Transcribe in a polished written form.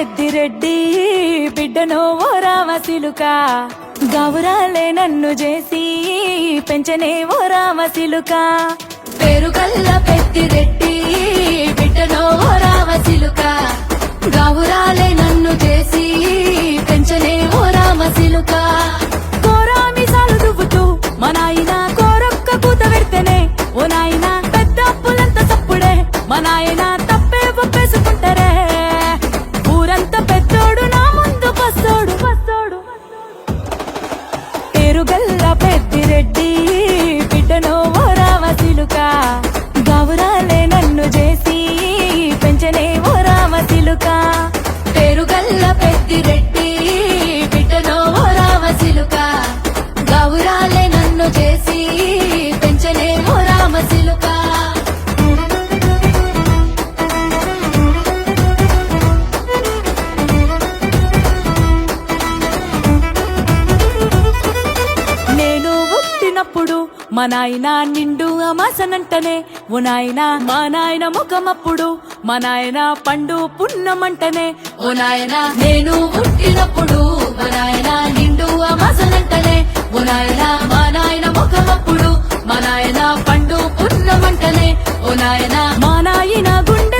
పెద్దిరెడ్డి బిడ్డనో ఓ రామసిలుక గౌరాలే నన్ను చేసి పెంచనే ఓ రామసిలుక పేరుగల్ల పెద్దిరెడ్డి బిడ్డనో ఓ రామసిలుక గౌరాలే నన్ను చేసి పెంచనే ఓ రామసిలుక కోరామిసాలు దువ్వుతూ మా నాయన కోరొక్క కూత పెడితేనే ఓ నాయన పెద్ద అప్పులంత సప్పుడే మా నాయన తప్పే ఒప్పేసుకుంటారే ఊరంతా పెద్దోడు నా ముందు పస్తోడు పస్తోడు పేరుగల్ల పెద్దిరెడ్డి బిడ్డనో ఓ రామసిలుక గౌరాలే నన్ను చేసి పెంచనే ఓ రామసిలుక పేరుగల్ల పెద్దిరెడ్డి బిడ్డనో ఓ రామసిలుక గౌరాలే నన్ను చేసి పెంచనే ఓ రామసిలుక నేను పుట్టినప్పుడు మా నాయన నిండు అమాసనంటనే ఓ నాయన మా నాయన ముఖమప్పుడు మా నాయన పండు పున్నమంటనే ఓ నాయన నేను పుట్టినప్పుడు మా నాయన నిండు అమాసనంటనే ఓ నాయన మా నాయన ముఖమప్పుడు మా నాయన పండు పున్నమంటనే ఓ నాయన మా నాయన గుండె